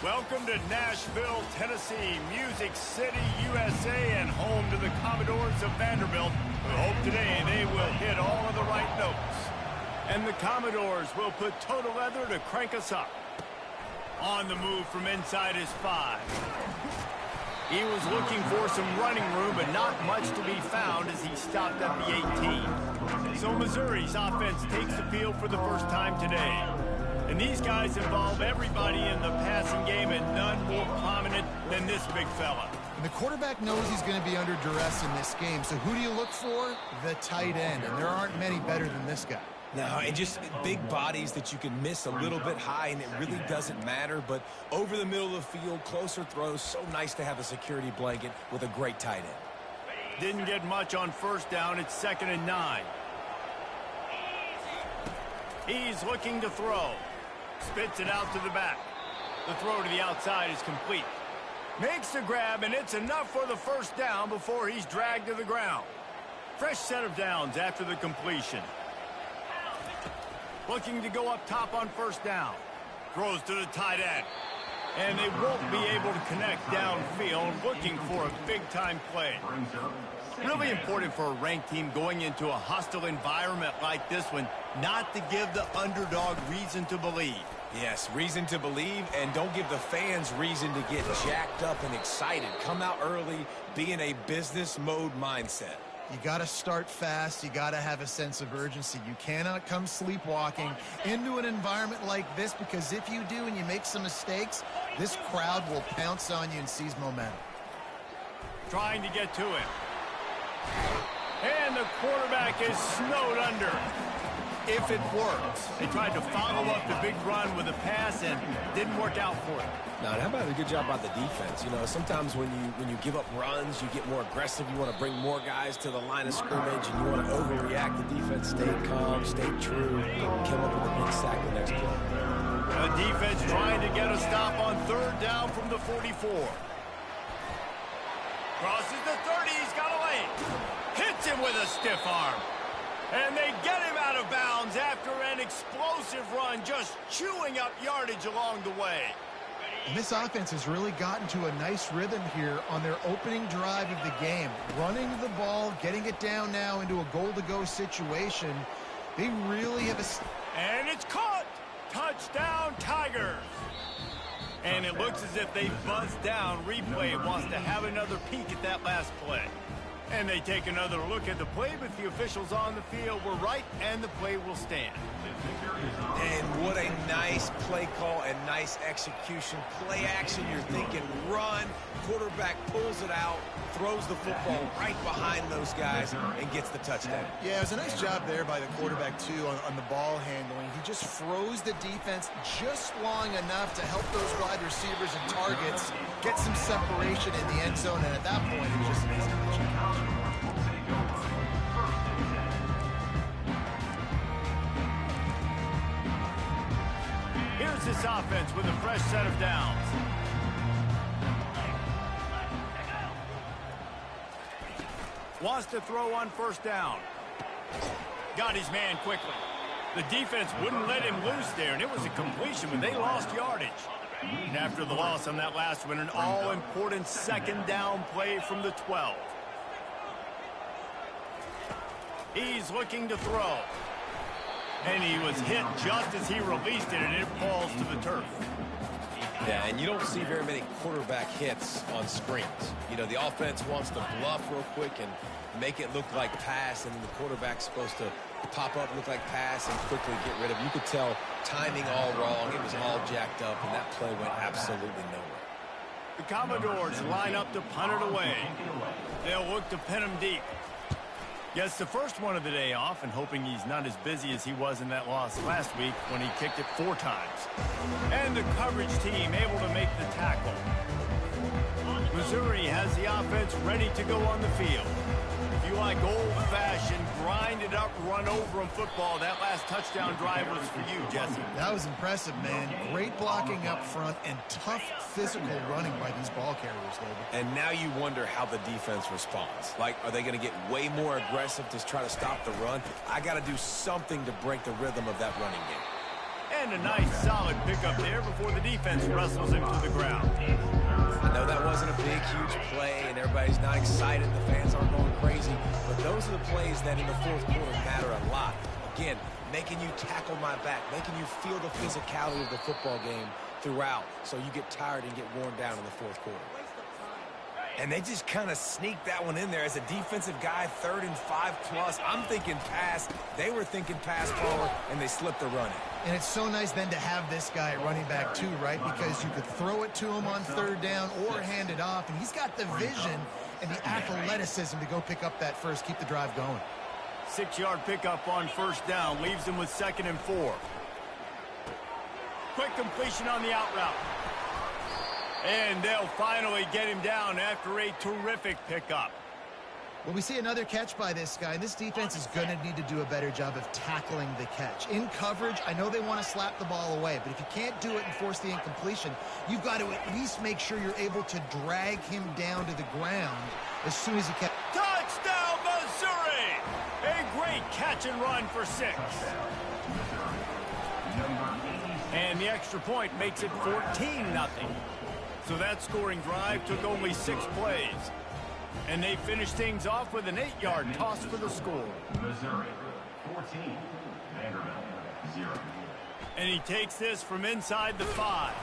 Welcome to Nashville, Tennessee, Music City, USA, and home to the Commodores of Vanderbilt. We hope today they will hit all of the right notes. And the Commodores will put total leather to crank us up. On the move from inside his 5. He was looking for some running room, but not much to be found as he stopped at the 18. So Missouri's offense takes the field for the first time today. And these guys involve everybody in the passing game, and none more prominent than this big fella. And the quarterback knows he's going to be under duress in this game. So who do you look for? The tight end. And there aren't many better than this guy. No, and just big bodies that you can miss a little bit high, and it really doesn't matter. But over the middle of the field, closer throws, so nice to have a security blanket with a great tight end. Didn't get much on first down. It's 2nd and 9. He's looking to throw. Spits it out to the back. The throw to the outside is complete. Makes the grab, and it's enough for the first down before he's dragged to the ground. Fresh set of downs after the completion. Looking to go up top on first down. Throws to the tight end. And they won't be able to connect downfield, looking for a big-time play. Really important for a ranked team going into a hostile environment like this one, not to give the underdog reason to believe. Yes, reason to believe, and don't give the fans reason to get jacked up and excited. Come out early, be in a business mode mindset. You got to start fast. You got to have a sense of urgency. You cannot come sleepwalking into an environment like this, because if you do and you make some mistakes, this crowd will pounce on you and seize momentum. Trying to get to him. And the quarterback is snowed under. If it works. They tried to follow up the big run with a pass and didn't work out for it. Now, how about a good job by the defense? You know, sometimes when you give up runs, you get more aggressive. You want to bring more guys to the line of scrimmage, and you want to overreact. The defense stayed calm, stayed true, came up with a big sack the next play. The defense trying to get a stop on third down from the 44. Crosses the 30. He's got a lane. Hits him with a stiff arm. And they get him out of bounds after an explosive run, just chewing up yardage along the way. And this offense has really gotten to a nice rhythm here on their opening drive of the game. Running the ball, getting it down now into a goal-to-go situation. They really have a... And it's caught! Touchdown, Tigers! And it looks as if they buzzed down. Replay wants to have another peek at that last play. And they take another look at the play, but the officials on the field were right, and the play will stand. And what a nice play call and nice execution. Play action, you're thinking run. Quarterback pulls it out, throws the football right behind those guys, and gets the touchdown. Yeah, it was a nice job there by the quarterback, too, on the ball handling. He just froze the defense just long enough to help those wide receivers and targets get some separation in the end zone, and at that point, it was just an easy catch. Here's this offense with a fresh set of downs. Wants to throw on first down. Got his man quickly. The defense wouldn't let him loose there, and it was a completion, but they lost yardage. And after the loss on that last one, an all-important second down play from the 12. He's looking to throw. And he was hit just as he released it, and it falls to the turf. Yeah, and you don't see very many quarterback hits on screens. You know, the offense wants to bluff real quick and make it look like pass, and then the quarterback's supposed to pop up, look like pass, and quickly get rid of it. You could tell timing all wrong. It was all jacked up, and that play went absolutely nowhere. The Commodores line up to punt it away. They'll look to pin him deep. Gets the first one of the day off, and hoping he's not as busy as he was in that loss last week when he kicked it 4 times. And the coverage team able to make the tackle. Missouri has the offense ready to go on the field. If you like old-fashioned, grind-it-up, run-over-'em football, that last touchdown drive was for you, Jesse. That was impressive, man. Great blocking up front and tough physical running by these ball carriers, David. And now you wonder how the defense responds. Like, are they going to get way more aggressive to try to stop the run? I got to do something to break the rhythm of that running game. And a nice solid pickup there before the defense wrestles him to the ground. I know that wasn't a big, huge play, and everybody's not excited. The fans aren't going crazy. But those are the plays that in the fourth quarter matter a lot. Again, making you tackle my back, making you feel the physicality of the football game throughout so you get tired and get worn down in the fourth quarter. And they just kind of sneaked that one in there as a defensive guy, 3rd and 5+. I'm thinking pass. They were thinking pass power, and they slipped the run. And it's so nice then to have this guy at running back too, right? Because you could throw it to him on 3rd down or hand it off, and he's got the vision and the athleticism to go pick up that first, keep the drive going. 6-yard pickup on 1st down, leaves him with 2nd and 4. Quick completion on the out route. And they'll finally get him down after a terrific pickup. Well, we see another catch by this guy, and this defense is going to need to do a better job of tackling the catch. In coverage, I know they want to slap the ball away, but if you can't do it and force the incompletion, you've got to at least make sure you're able to drag him down to the ground as soon as you can. Touchdown, Missouri! A great catch and run for 6. And the extra point makes it 14-0. So that scoring drive took only 6 plays. And they finished things off with an 8-yard toss for the score. Missouri, 14, Vanderbilt, 0. And he takes this from inside the 5.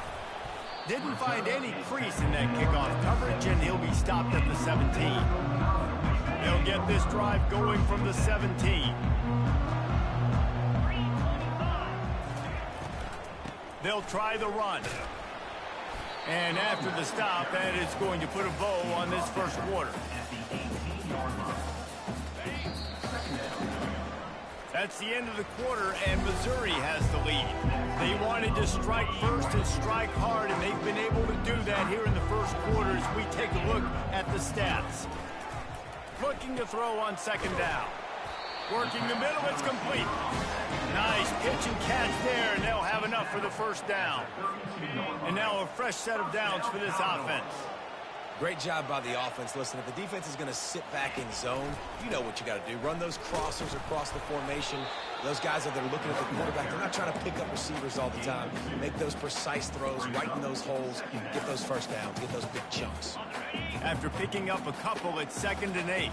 Didn't find any crease in that kickoff coverage, and he'll be stopped at the 17. They'll get this drive going from the 17. They'll try the run. And after the stop, that is going to put a bow on this first quarter. That's the end of the quarter, and Missouri has the lead. They wanted to strike first and strike hard, and they've been able to do that here in the first quarter as we take a look at the stats. Looking to throw on 2nd down. Working the middle, it's complete. Nice pitch and catch there, and they'll have enough for the 1st down. And now a fresh set of downs for this offense. Great job by the offense. Listen, if the defense is going to sit back in zone, you know what you got to do. Run those crossers across the formation. Those guys that are looking at the quarterback, they're not trying to pick up receivers all the time. Make those precise throws, right in those holes, get those 1st downs, get those big chunks. After picking up a couple, it's 2nd and 8.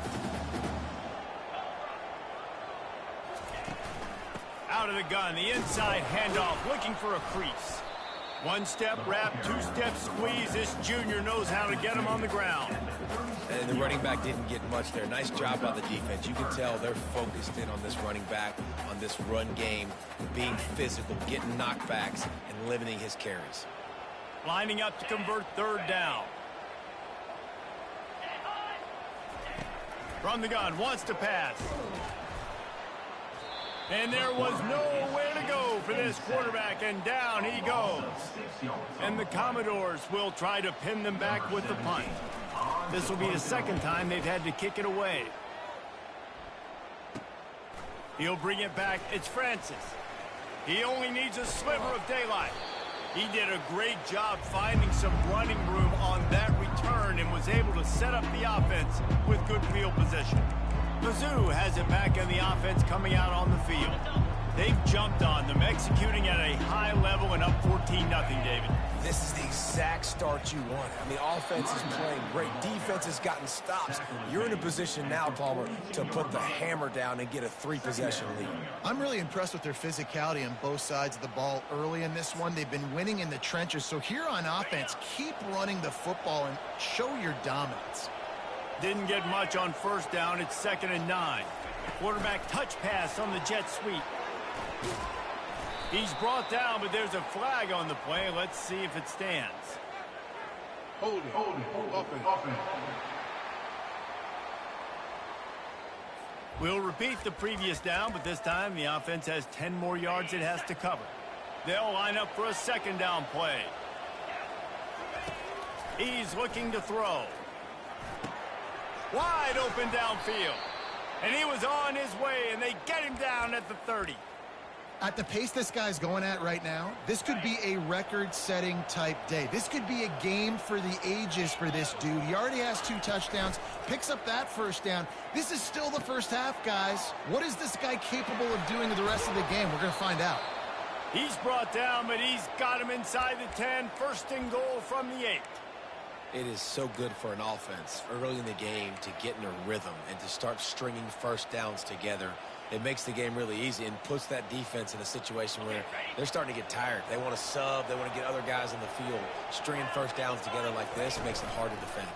Out of the gun, the inside handoff, looking for a crease. 1-step wrap, 2-step squeeze. This junior knows how to get him on the ground. And the running back didn't get much there. Nice job by the defense. You can tell they're focused in on this running back, on this run game, being physical, getting knockbacks, and limiting his carries. Lining up to convert 3rd down. From the gun, wants to pass. And there was nowhere to go for this quarterback, and down he goes. And the Commodores will try to pin them back with the punt. This will be the 2nd time they've had to kick it away. He'll bring it back. It's Francis. He only needs a sliver of daylight. He did a great job finding some running room on that return and was able to set up the offense with good field position. Mizzou has it back in the offense coming out on the field. They've jumped on them, executing at a high level and up 14-0, David. This is the exact start you want. I mean, offense is playing great. Defense has gotten stops. You're in a position now, Palmer, to put the hammer down and get a 3-possession lead. I'm really impressed with their physicality on both sides of the ball early in this one. They've been winning in the trenches. So here on offense, keep running the football and show your dominance. Didn't get much on 1st down. It's 2nd and 9. Quarterback touch pass on the jet sweep. He's brought down, but there's a flag on the play. Let's see if it stands. Hold it, offense. We'll repeat the previous down, but this time the offense has 10 more yards it has to cover. They'll line up for a 2nd down play. He's looking to throw. Wide open downfield. And he was on his way, and they get him down at the 30. At the pace this guy's going at right now, this could be a record-setting type day. This could be a game for the ages for this dude. He already has 2 touchdowns, picks up that 1st down. This is still the 1st half, guys. What is this guy capable of doing the rest of the game? We're going to find out. He's brought down, but he's got him inside the 10. First and goal from the 8. It is so good for an offense early in the game to get in a rhythm and to start stringing first downs together. It makes the game really easy and puts that defense in a situation where they're starting to get tired. They want to sub. They want to get other guys in the field. Stringing first downs together like this makes it hard to defend.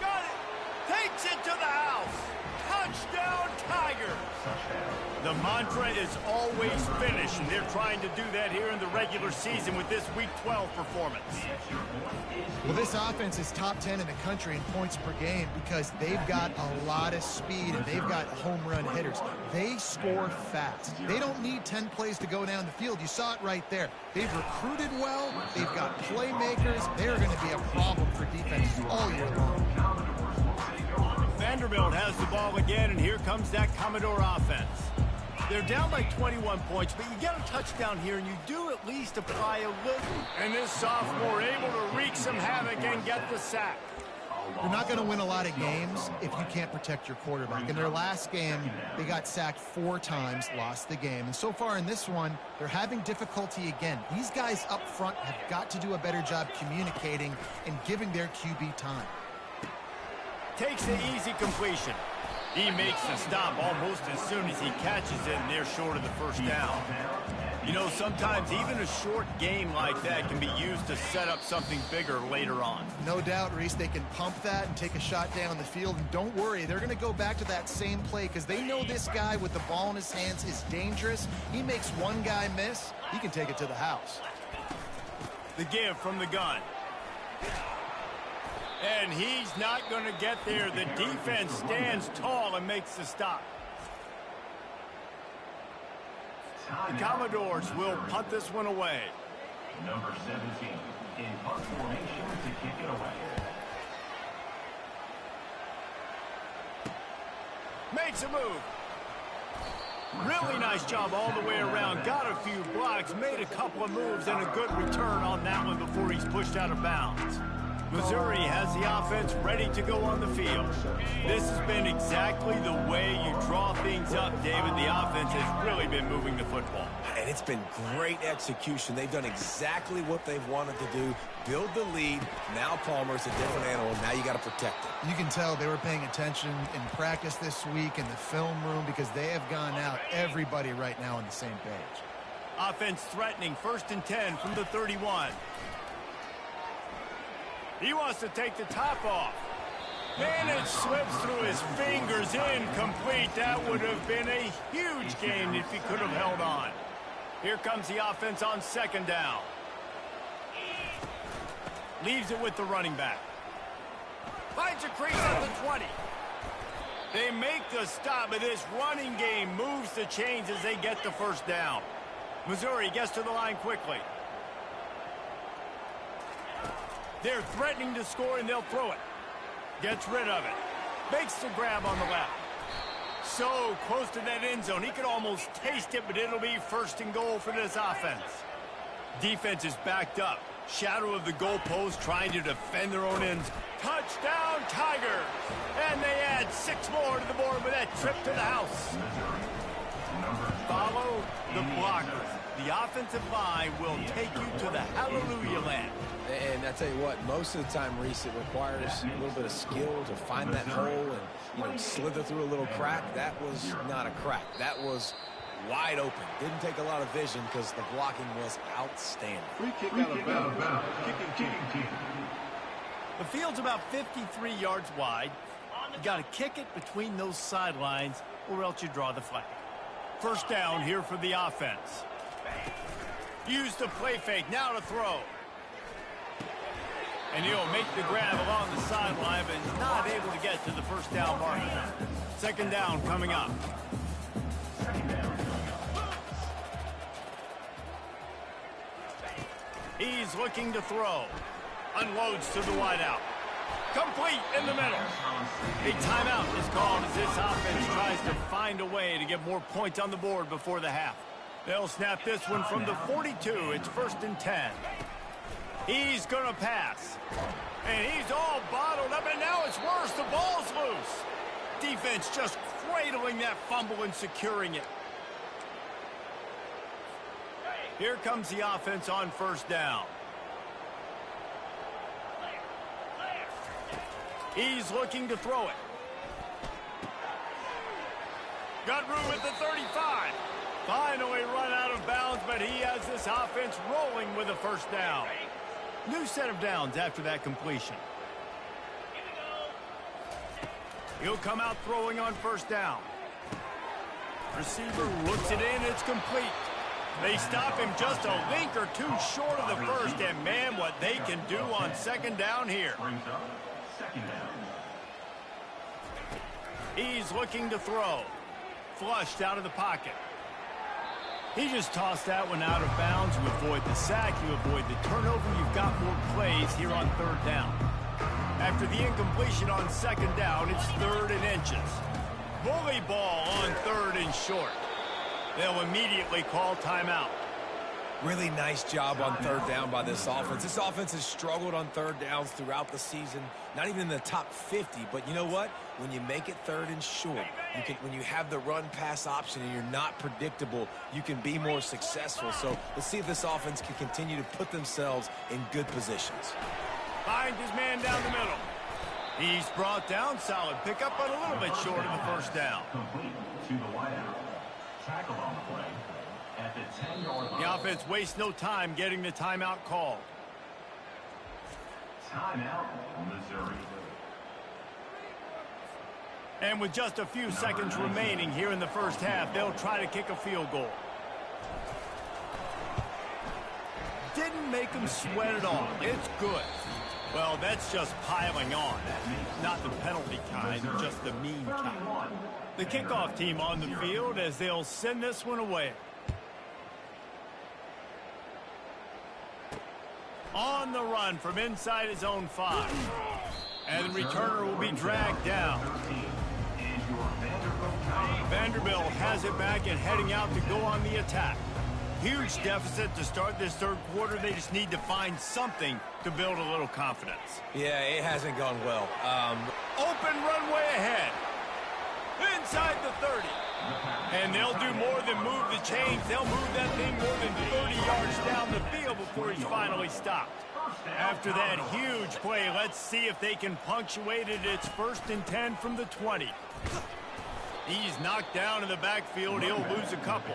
Got it. Takes it to the house. Touchdown, Tigers. The mantra is always finish, and they're trying to do that here in the regular season with this Week 12 performance. Well, this offense is top 10 in the country in points per game because they've got a lot of speed and they've got home run hitters. They score fast. They don't need 10 plays to go down the field. You saw it right there. They've recruited well. They've got playmakers. They're going to be a problem for defenses all year long. Vanderbilt has the ball again, and here comes that Commodore offense. They're down by 21 points, but you get a touchdown here, and you do at least apply a little. And this sophomore able to wreak some havoc and get the sack. You're not going to win a lot of games if you can't protect your quarterback. In their last game, they got sacked 4 times, lost the game. And so far in this one, they're having difficulty again. These guys up front have got to do a better job communicating and giving their QB time. Takes the easy completion. He makes the stop almost as soon as he catches it, and they're short of the first down. You know, sometimes even a short game like that can be used to set up something bigger later on. No doubt, Reese, they can pump that and take a shot down the field. And don't worry, they're going to go back to that same play because they know this guy with the ball in his hands is dangerous. He makes one guy miss, he can take it to the house. The give from the gun. And he's not going to get there. The defense stands tall and makes the stop. The Commodores will punt this one away. Number 17 in punt formation to kick it away. Makes a move. Really nice job all the way around. Got a few blocks, made a couple of moves, and a good return on that one before he's pushed out of bounds. Missouri has the offense ready to go on the field. This has been exactly the way you draw things up, David. The offense has really been moving the football. And it's been great execution. They've done exactly what they've wanted to do. Build the lead. Now Palmer's a different animal. Now you got to protect it. You can tell they were paying attention in practice this week in the film room because they have gone out, everybody right now on the same page. Offense threatening, 1st and 10 from the 31. He wants to take the top off. And it slips through his fingers, incomplete. That would have been a huge gain if he could have held on. Here comes the offense on 2nd down. Leaves it with the running back. Finds a crease at the 20. They make the stop, but this running game moves the chains as they get the first down. Missouri gets to the line quickly. They're threatening to score, and they'll throw it. Gets rid of it. Makes the grab on the left. So close to that end zone. He could almost taste it, but it'll be 1st and goal for this offense. Defense is backed up. Shadow of the goalpost trying to defend their own ends. Touchdown, Tigers! And they add 6 more to the board with that trip to the house. Follow the blockers. The offensive line will take you to the hallelujah land. And I tell you what, most of the time, Reese, it requires a little bit of skill to find that hole and, slither through a little crack. That was not a crack. That was wide open. Didn't take a lot of vision because the blocking was outstanding. Free kick out of bounds. Kicking team. The field's about 53 yards wide. You got to kick it between those sidelines or else you draw the flag. 1st down here for the offense. Use the play fake. Now to throw. And he'll make the grab along the sideline, but not able to get to the 1st down marker. 2nd down coming up. He's looking to throw. Unloads to the wideout. Complete in the middle. A timeout is called as this offense tries to find a way to get more points on the board before the half. They'll snap this one from the 42. It's 1st and 10. He's going to pass. And he's all bottled up, and now it's worse. The ball's loose. Defense just cradling that fumble and securing it. Here comes the offense on first down. He's looking to throw it. Got room at the 35. Finally run out of bounds, but he has this offense rolling with a first down. New set of downs after that completion. He'll come out throwing on first down. Receiver looks it in. It's complete. They stop him just a link or two short of the first, and man, what they can do on second down here. He's looking to throw. Flushed out of the pocket. He just tossed that one out of bounds. You avoid the sack, you avoid the turnover. You've got more plays here on third down. After the incompletion on second down, it's 3rd and inches. Bully ball on 3rd and short. They'll immediately call timeout. Really nice job on third down by this offense. This offense has struggled on third downs throughout the season. Not even in the top 50, but you know what? When you make it 3rd and short, when you have the run-pass option and you're not predictable, you can be more successful. So let's see if this offense can continue to put themselves in good positions. Finds his man down the middle. He's brought down. Solid pickup, but a little bit short of the first down. Complete to the wideout. Tackle on the play at the 10-yard line. The offense wastes no time getting the timeout called. Timeout, Missouri. And with just a few seconds remaining here in the first half, they'll try to kick a field goal. Didn't make them sweat at all. It's good. Well, that's just piling on. Not the penalty kind, just the mean kind. The kickoff team on the field as they'll send this one away. On the run from inside his own 5. And the returner will be dragged down. Vanderbilt has it back and heading out to go on the attack. Huge deficit to start this third quarter. They just need to find something to build a little confidence. Yeah, it hasn't gone well. Open runway ahead. Inside the 30. And they'll do more than move the chains. They'll move that thing more than 30 yards down the field before he's finally stopped. After that huge play, let's see if they can punctuate it. It's 1st and 10 from the 20. He's knocked down in the backfield. He'll lose a couple.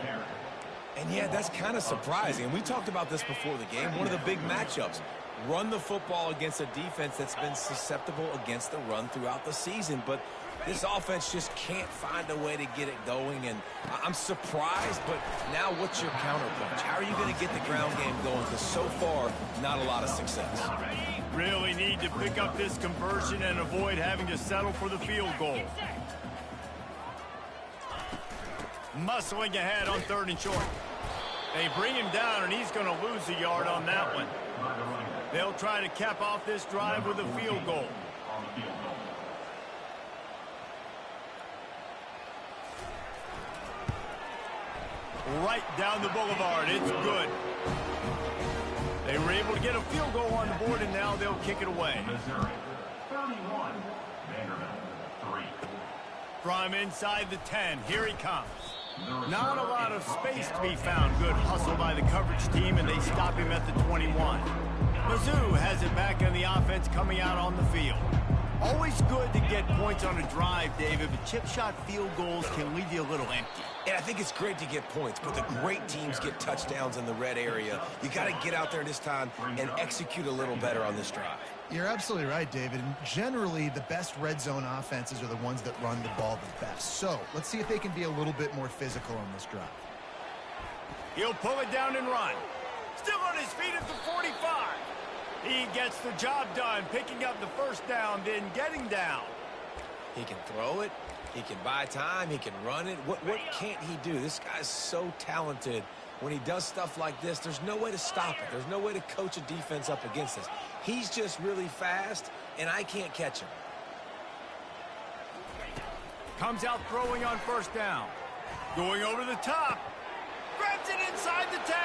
And yeah, that's kind of surprising. And we talked about this before the game. One of the big matchups. Run the football against a defense that's been susceptible against the run throughout the season. But this offense just can't find a way to get it going. And I'm surprised, but now what's your counterpunch? How are you going to get the ground game going? Because so far, not a lot of success. Really need to pick up this conversion and avoid having to settle for the field goal. Muscling ahead on 3rd and short. They bring him down, and he's going to lose a yard on that one. They'll try to cap off this drive with a field goal. Right down the boulevard. It's good. They were able to get a field goal on the board, and now they'll kick it away. Missouri, 31. Vanderbilt, 3. From inside the 10, here he comes. Not a lot of space to be found. Good hustle by the coverage team, and they stop him at the 21. Mizzou has it back on the offense coming out on the field. Always good to get points on a drive, David, but chip shot field goals can leave you a little empty. And I think it's great to get points, but the great teams get touchdowns in the red area. You got to get out there this time and execute a little better on this drive. You're absolutely right, David. And generally, the best red zone offenses are the ones that run the ball the best. So let's see if they can be a little bit more physical on this drive. He'll pull it down and run. Still on his feet at the 45. He gets the job done, picking up the first down, then getting down. He can throw it. He can buy time. He can run it. What can't he do? This guy's so talented. When he does stuff like this, there's no way to stop it. There's no way to coach a defense up against this. He's just really fast, and I can't catch him. Comes out throwing on first down. Going over the top. Grabs it inside the 10.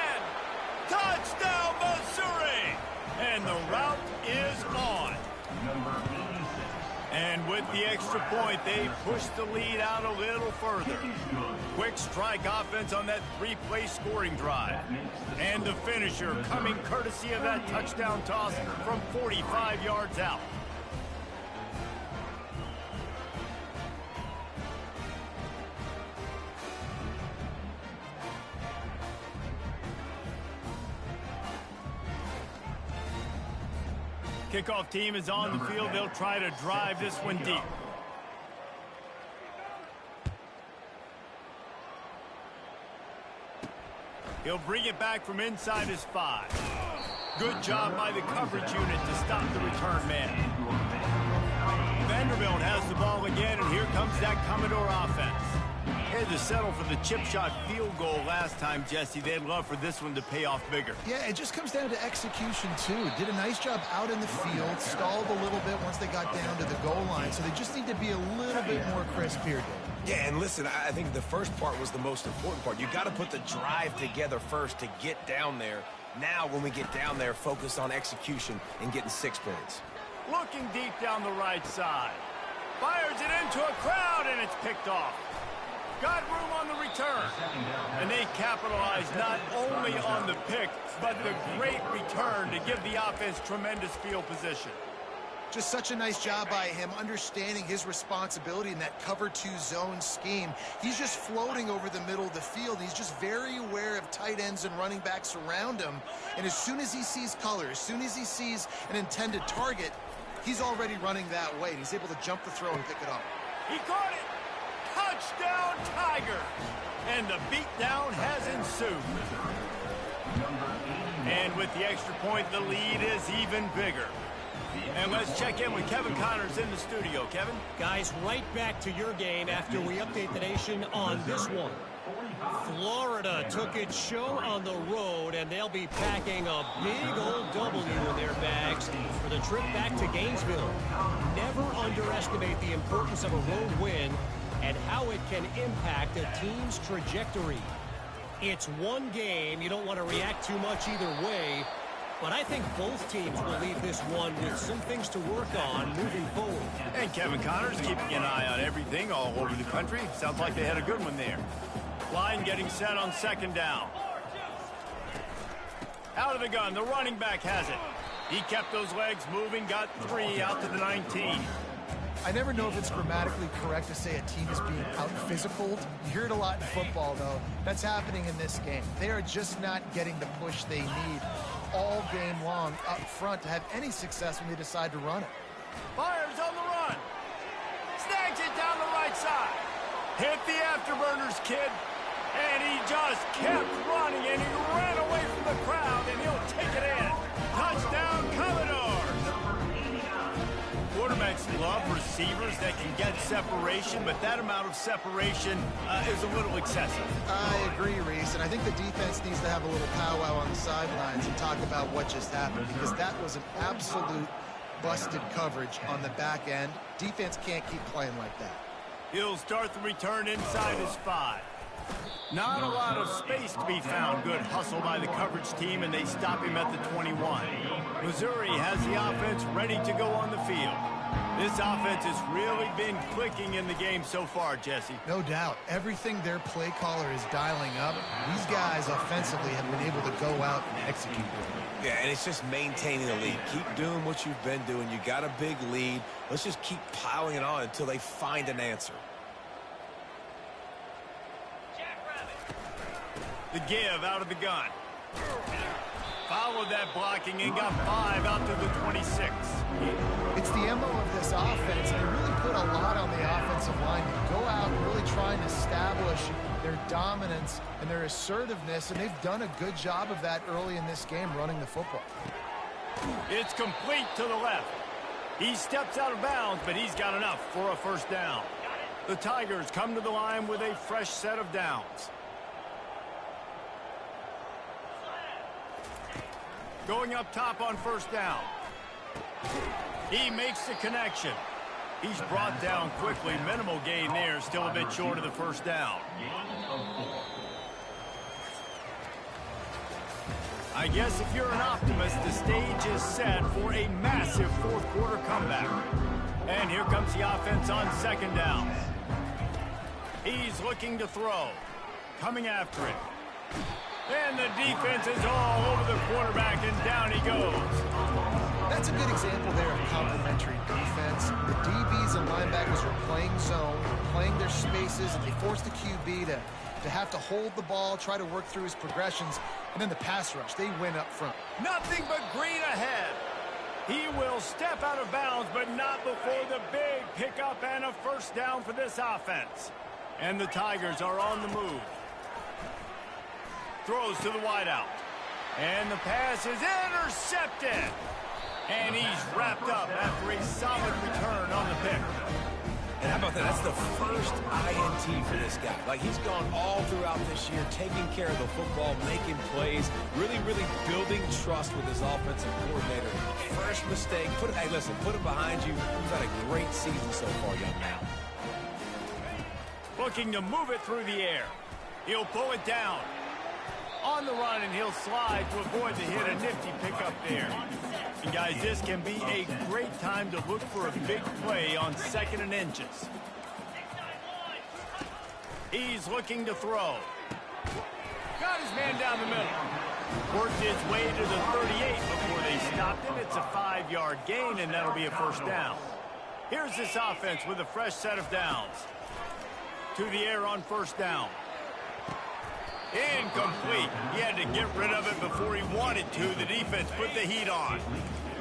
Touchdown, Missouri! And the route is on. And with the extra point, they push the lead out a little further. Quick strike offense on that three-play scoring drive. And the finisher coming courtesy of that touchdown toss from 45 yards out. Kickoff team is on the field. They'll try to drive this one deep. He'll bring it back from inside his 5. Good job by the coverage unit to stop the return man. Vanderbilt has the ball again, and here comes that Commodore offense. They had to settle for the chip shot field goal last time, Jesse. They'd love for this one to pay off bigger. Yeah, it just comes down to execution, too. Did a nice job out in the field, stalled a little bit once they got down to the goal line, so they just need to be a little bit more crisp here, Dave. Yeah, and listen, I think the first part was the most important part. You got to put the drive together first to get down there. Now, when we get down there, focus on execution and getting 6 points. Looking deep down the right side. Fires it into a crowd, and it's picked off. Got room on the return. And they capitalize not only on the pick, but the great return to give the offense tremendous field position. Just such a nice job by him understanding his responsibility in that cover 2 zone scheme. He's just floating over the middle of the field. He's just very aware of tight ends and running backs around him. And as soon as he sees color, as soon as he sees an intended target, he's already running that way. And he's able to jump the throw and pick it up. He caught it. Touchdown, Tiger. And the beatdown has ensued. And with the extra point, the lead is even bigger. And let's check in with Kevin Connors in the studio. Kevin? Guys, right back to your game after we update the nation on this one. Florida took its show on the road, and they'll be packing a big old W in their bags for the trip back to Gainesville. Never underestimate the importance of a road win and how it can impact a team's trajectory. It's one game. You don't want to react too much either way. But I think both teams will leave this one with some things to work on moving forward. And Kevin Connors keeping an eye on everything all over the country. Sounds like they had a good one there. Line getting set on second down. Out of the gun, the running back has it. He kept those legs moving, got 3 out to the 19. I never know if it's grammatically correct to say a team is being out-physicaled. You hear it a lot in football, though. That's happening in this game. They are just not getting the push they need all game long up front to have any success when they decide to run it. Fires on the run. Snags it down the right side. Hit the afterburners, kid. And he just kept running, and he ran away from the crowd, and he'll take it in. Touchdown, Commodores. Quarterbacks love receivers that can get separation, but that amount of separation is a little excessive. I agree, Reese, and I think the defense needs to have a little powwow on the sidelines and talk about what just happened, because that was an absolute busted coverage on the back end. Defense can't keep playing like that. He'll start the return inside his 5. Not a lot of space to be found. Good hustle by the coverage team, and they stop him at the 21. Missouri has the offense ready to go on the field. This offense has really been clicking in the game so far, Jesse. No doubt. Everything their play caller is dialing up, these guys offensively have been able to go out and execute. Yeah, and it's just maintaining the lead. Keep doing what you've been doing. You got a big lead. Let's just keep piling it on until they find an answer. The give out of the gun. Followed that blocking and got 5 out to the 26. It's the MO of this offense, and they really put a lot on the offensive line to go out and really try and establish their dominance and their assertiveness, and they've done a good job of that early in this game running the football. It's complete to the left. He steps out of bounds, but he's got enough for a first down. The Tigers come to the line with a fresh set of downs. Going up top on first down. He makes the connection. He's brought down quickly. Minimal gain there. Still a bit short of the first down. I guess if you're an optimist, the stage is set for a massive fourth quarter comeback. And here comes the offense on second down. He's looking to throw. Coming after it. And the defense is all over the quarterback, and down he goes. That's a good example there of complementary defense. The DBs and linebackers are playing zone, playing their spaces, and they force the QB to have to hold the ball, try to work through his progressions, and then the pass rush, they win up front. Nothing but green ahead. He will step out of bounds, but not before the big pickup and a first down for this offense. And the Tigers are on the move. Throws to the wideout. And the pass is intercepted. And he's wrapped up after a solid return on the pick. And how about that? That's the first INT for this guy. Like, he's gone all throughout this year, taking care of the football, making plays, really, really building trust with his offensive coordinator. First mistake, hey, listen, put it behind you. You've had a great season so far, young man. Looking to move it through the air. He'll pull it down. On the run, and he'll slide to avoid the hit. A nifty pickup there. And guys, this can be a great time to look for a big play on 2nd and inches. He's looking to throw. Got his man down the middle. Worked his way to the 38 before they stopped him. It's a 5-yard gain, and that'll be a first down. Here's this offense with a fresh set of downs. To the air on first down. Incomplete. He had to get rid of it before he wanted to. The defense put the heat on.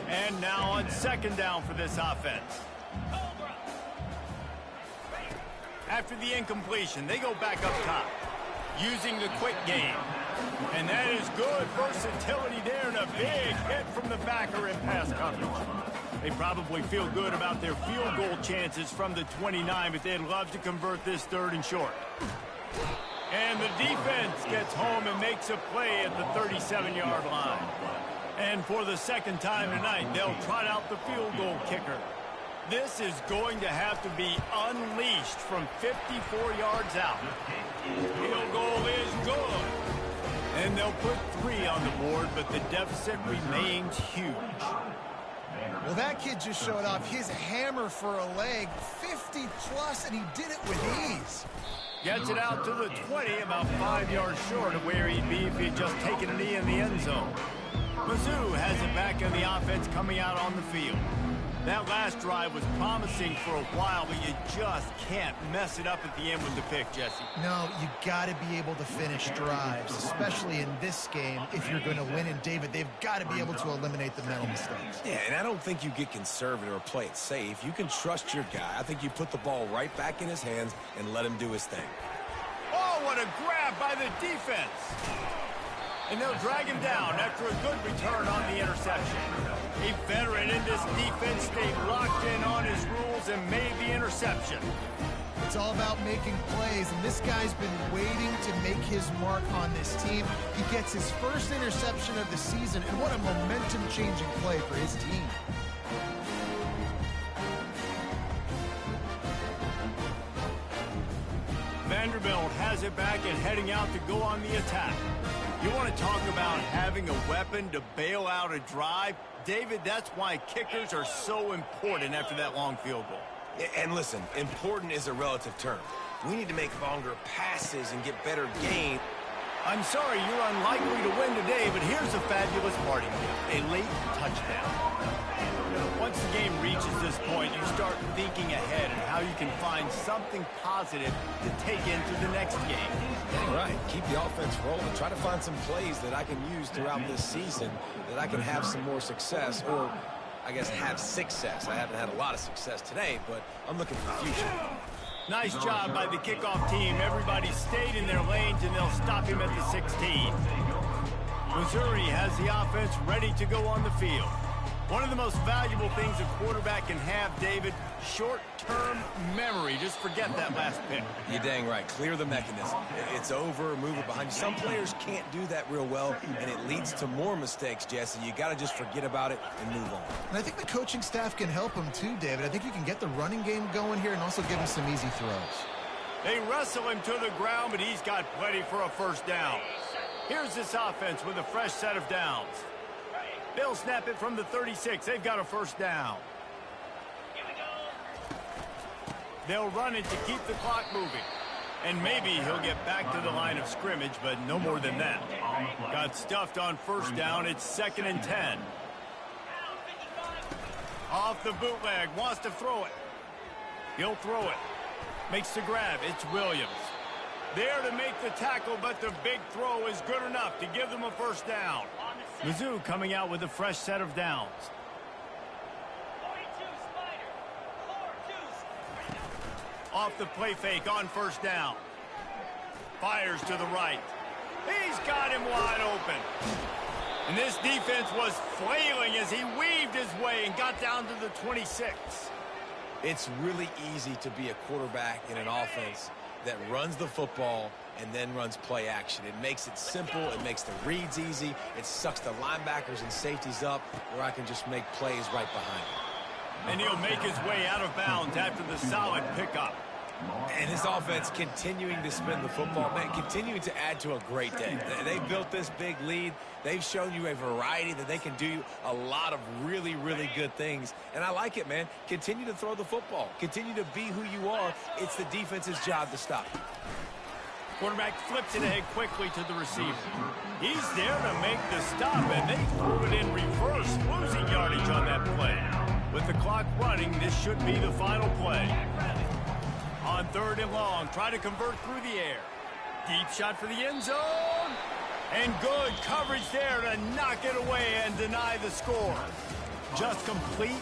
And now on second down for this offense. After the incompletion, they go back up top. Using the quick game. And that is good versatility there, and a big hit from the backer in pass coverage. They probably feel good about their field goal chances from the 29, but they'd love to convert this 3rd and short. And the defense gets home and makes a play at the 37-yard line. And for the second time tonight, they'll trot out the field goal kicker. This is going to have to be unleashed from 54 yards out. Field goal is good. And they'll put 3 on the board, but the deficit remains huge. Well, that kid just showed off his hammer for a leg, 50-plus, and he did it with ease. Gets it out to the 20, about 5 yards short of where he'd be if he had just taken a knee in the end zone. Mizzou has it back in the offense coming out on the field. That last drive was promising for a while, but you just can't mess it up at the end with the pick, Jesse. No, you got to be able to finish drives, especially in this game. If you're going to win, and David, they've got to be able to eliminate the mental mistakes. Yeah, and I don't think you get conservative or play it safe. You can trust your guy. I think you put the ball right back in his hands and let him do his thing. Oh, what a grab by the defense. And they'll drag him down after a good return on the interception. A veteran in this defense stayed locked in on his rules and made the interception. It's all about making plays, and this guy's been waiting to make his mark on this team. He gets his first interception of the season, and what a momentum-changing play for his team. Vanderbilt has it back and heading out to go on the attack. You want to talk about having a weapon to bail out a drive? David, that's why kickers are so important after that long field goal. And listen, important is a relative term. We need to make longer passes and get better gain. I'm sorry you're unlikely to win today, but here's a fabulous parting gift, a late touchdown. Once the game reaches this point, you start thinking ahead and how you can find something positive to take into the next game. Dang right. Keep the offense rolling. Try to find some plays that I can use throughout this season that I can have some more success, or I guess have success. I haven't had a lot of success today, but I'm looking for the future. Nice job by the kickoff team. Everybody stayed in their lanes, and they'll stop him at the 16. Missouri has the offense ready to go on the field. One of the most valuable things a quarterback can have, David, short-term memory. Just forget that last pick. You're dang right. Clear the mechanism. It's over, move it behind you. Some players can't do that real well, and it leads to more mistakes, Jesse. You got to just forget about it and move on. And I think the coaching staff can help him too, David. I think you can get the running game going here and also give him some easy throws. They wrestle him to the ground, but he's got plenty for a first down. Here's this offense with a fresh set of downs. They'll snap it from the 36. They've got a first down. They'll run it to keep the clock moving. And maybe he'll get back to the line of scrimmage, but no more than that. Got stuffed on first down. It's 2nd and 10. Off the bootleg. Wants to throw it. He'll throw it. Makes the grab. It's Williams. There to make the tackle, but the big throw is good enough to give them a first down. Mizzou coming out with a fresh set of downs. Off the play fake on first down. Fires to the right. He's got him wide open. And this defense was flailing as he weaved his way and got down to the 26. It's really easy to be a quarterback in an offense that runs the football and then runs play action. It makes it simple. It makes the reads easy. It sucks the linebackers and safeties up where I can just make plays right behind him. And he'll make his way out of bounds after the solid pickup. And this offense continuing to spin the football, man, continuing to add to a great day. They built this big lead. They've shown you a variety that they can do a lot of really, really good things. And I like it, man. Continue to throw the football. Continue to be who you are. It's the defense's job to stop. Quarterback flips it ahead quickly to the receiver. He's there to make the stop, and they threw it in reverse, losing yardage on that play. With the clock running, this should be the final play. On 3rd and long, try to convert through the air. Deep shot for the end zone. And good coverage there to knock it away and deny the score. Just complete.